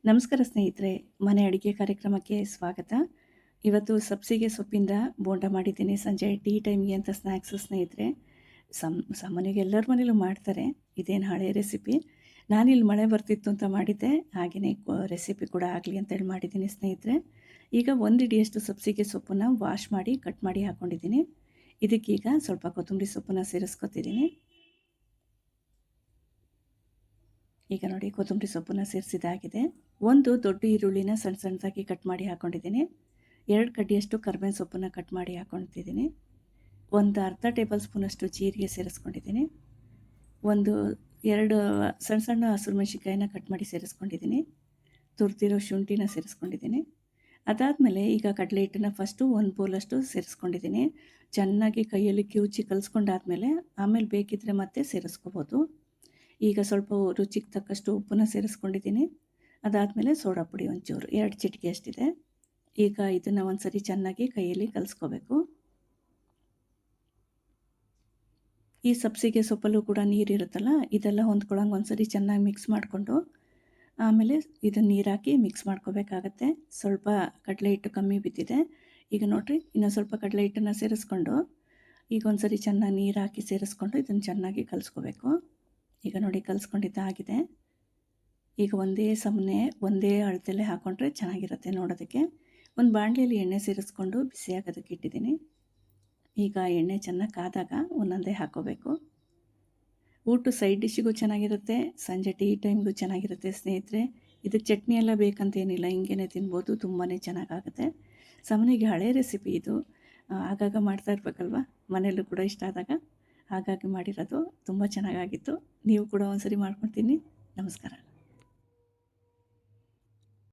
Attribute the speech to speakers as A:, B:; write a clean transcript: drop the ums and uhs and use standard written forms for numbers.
A: ನಮಸ್ಕಾರ ಸ್ನೇಹಿತರೆ, ಮನೆ ಅಡುಗೆ ಕಾರ್ಯಕ್ರಮಕ್ಕೆ ಸ್ವಾಗತ. ಇವತ್ತು ಸಬ್ಸಿಗೆ ಸೊಪ್ಪಿಂದ ಬೋಂಡ ಮಾಡಿದ್ದೀನಿ. ಸಂಜೆ ಟೀ ಟೈಮ್ಗೆ ಅಂತ ಸ್ನ್ಯಾಕ್ಸು ಸ್ನೇಹಿತರೆ. ಸಾಮಾನ್ಯವಾಗಿ ಎಲ್ಲರ ಮನೇಲೂ ಮಾಡ್ತಾರೆ. ಇದೇನು ಹಳೆ ರೆಸಿಪಿ. ನಾನಿಲ್ಲಿ ಮಳೆ ಬರ್ತಿತ್ತು ಅಂತ ಮಾಡಿದ್ದೆ. ಹಾಗೆಯೇ ರೆಸಿಪಿ ಕೂಡ ಆಗಲಿ ಅಂತೇಳಿ ಮಾಡಿದ್ದೀನಿ ಸ್ನೇಹಿತರೆ. ಈಗ 1 ಹಿಡಿಯಷ್ಟು ಸಬ್ಸಿಗೆ ಸೊಪ್ಪನ್ನು ವಾಶ್ ಮಾಡಿ ಕಟ್ ಮಾಡಿ ಹಾಕ್ಕೊಂಡಿದ್ದೀನಿ. ಇದಕ್ಕೀಗ ಸ್ವಲ್ಪ ಕೊತ್ತಂಬರಿ ಸೊಪ್ಪನ್ನು ಸೇರಿಸ್ಕೊತಿದ್ದೀನಿ. ಈಗ ನೋಡಿ, ಕೊತ್ತಂಬರಿ ಸೊಪ್ಪನ್ನು ಸೇರಿಸಿದಾಗಿದೆ. ಒಂದು ದೊಡ್ಡ ಈರುಳ್ಳಿನ ಸಣ್ಣ ಸಣ್ಣದಾಗಿ ಕಟ್ ಮಾಡಿ ಹಾಕ್ಕೊಂಡಿದ್ದೀನಿ. 2 ಕಡ್ಡಿಯಷ್ಟು ಕರಿಬೇವಿನ ಸೊಪ್ಪನ್ನು ಕಟ್ ಮಾಡಿ ಹಾಕ್ಕೊಳ್ತಿದ್ದೀನಿ. ಒಂದು ಅರ್ಧ ಟೇಬಲ್ ಸ್ಪೂನಷ್ಟು ಜೀರಿಗೆ ಸೇರಿಸ್ಕೊಂಡಿದ್ದೀನಿ. 2 ಸಣ್ಣ ಸಣ್ಣ ಹಸಿರು ಮೆಣಸಿನ್ಕಾಯಿನ ಕಟ್ ಮಾಡಿ ಸೇರಿಸ್ಕೊಂಡಿದ್ದೀನಿ. ತುರಿದಿರೋ ಶುಂಠಿನ ಸೇರಿಸ್ಕೊಂಡಿದ್ದೀನಿ. ಅದಾದಮೇಲೆ ಈಗ ಕಡಲೆ ಹಿಟ್ಟನ್ನು ಫಸ್ಟು 1 ಬೌಲಷ್ಟು ಸೇರಿಸ್ಕೊಂಡಿದ್ದೀನಿ. ಚೆನ್ನಾಗಿ ಕೈಯಲ್ಲಿ ಕಿವುಚಿ ಕಲಿಸ್ಕೊಂಡಾದ್ಮೇಲೆ ಆಮೇಲೆ ಬೇಕಿದ್ದರೆ ಮತ್ತೆ ಸೇರಿಸ್ಕೋಬೋದು. ಈಗ ಸ್ವಲ್ಪ ರುಚಿಗೆ ತಕ್ಕಷ್ಟು ಉಪ್ಪನ್ನು ಸೇರಿಸ್ಕೊಂಡಿದ್ದೀನಿ. ಅದಾದಮೇಲೆ ಸೋಡಾ ಪುಡಿ ಒಂಚೂರು 2 ಚಿಟಿಕೆ ಅಷ್ಟಿದೆ. ಈಗ ಇದನ್ನು ಒಂದು ಸರಿ ಚೆನ್ನಾಗಿ ಕೈಯಲ್ಲಿ ಕಲಿಸ್ಕೋಬೇಕು. ಈ ಸಬ್ಸಿಗೆ ಸೊಪ್ಪಲ್ಲೂ ಕೂಡ ನೀರಿರುತ್ತಲ್ಲ, ಇದೆಲ್ಲ ಹೊಂದ್ಕೊಳ್ಳೋಂಗೆ ಒಂದು ಸರಿ ಚೆನ್ನಾಗಿ ಮಿಕ್ಸ್ ಮಾಡಿಕೊಂಡು ಆಮೇಲೆ ಇದನ್ನು ನೀರು ಹಾಕಿ ಮಿಕ್ಸ್ ಮಾಡ್ಕೋಬೇಕಾಗತ್ತೆ. ಸ್ವಲ್ಪ ಕಡಲೆ ಹಿಟ್ಟು ಕಮ್ಮಿ ಬಿದ್ದಿದೆ. ಈಗ ನೋಡಿರಿ, ಇನ್ನೊಂದು ಸ್ವಲ್ಪ ಕಡಲೆ ಹಿಟ್ಟನ್ನು ಸೇರಿಸ್ಕೊಂಡು ಈಗ ಒಂದು ಸರಿ ಚೆನ್ನಾಗಿ ನೀರು ಹಾಕಿ ಸೇರಿಸ್ಕೊಂಡು ಇದನ್ನು ಚೆನ್ನಾಗಿ ಕಲಿಸ್ಕೋಬೇಕು. ಈಗ ನೋಡಿ, ಕಲಿಸ್ಕೊಂಡಿದ್ದಾಗಿದೆ. ಈಗ ಒಂದೇ ಸಮನೆ ಒಂದೇ ಅಳತೆಯಲ್ಲೇ ಹಾಕ್ಕೊಂಡ್ರೆ ಚೆನ್ನಾಗಿರುತ್ತೆ ನೋಡೋದಕ್ಕೆ. ಒಂದು ಬಾಣಲೆಯಲ್ಲಿ ಎಣ್ಣೆ ಸೇರಿಸ್ಕೊಂಡು ಬಿಸಿಯಾಗೋದಕ್ಕೆ ಇಟ್ಟಿದ್ದೀನಿ. ಈಗ ಎಣ್ಣೆ ಚೆನ್ನಾಗಿ ಕಾದಾಗ ಒಂದೊಂದೇ ಹಾಕ್ಕೋಬೇಕು. ಊಟ ಸೈಡ್ ಡಿಶ್ಶಿಗೂ ಚೆನ್ನಾಗಿರುತ್ತೆ, ಸಂಜೆ ಟೀ ಟೈಮ್ಗೂ ಚೆನ್ನಾಗಿರುತ್ತೆ ಸ್ನೇಹಿತರೆ. ಇದಕ್ಕೆ ಚಟ್ನಿ ಎಲ್ಲ ಬೇಕಂತೇನಿಲ್ಲ, ಹಿಂಗೇ ತಿನ್ಬೋದು. ತುಂಬಾ ಚೆನ್ನಾಗಾಗುತ್ತೆ. ಸಾಮಾನ್ಯವಾಗಿ ಹಳೆ ರೆಸಿಪಿ ಇದು. ಆಗಾಗ ಮಾಡ್ತಾ ಇರಬೇಕಲ್ವ, ಮನೆಯಲ್ಲೂ ಕೂಡ ಇಷ್ಟ ಆದಾಗ ಹಾಗಾಗಿ ಮಾಡಿರೋದು. ತುಂಬ ಚೆನ್ನಾಗಾಗಿತ್ತು. ನೀವು ಕೂಡ ಒಂದು ಸರಿ ಮಾಡ್ಕೊಳ್ತೀನಿ. ನಮಸ್ಕಾರ.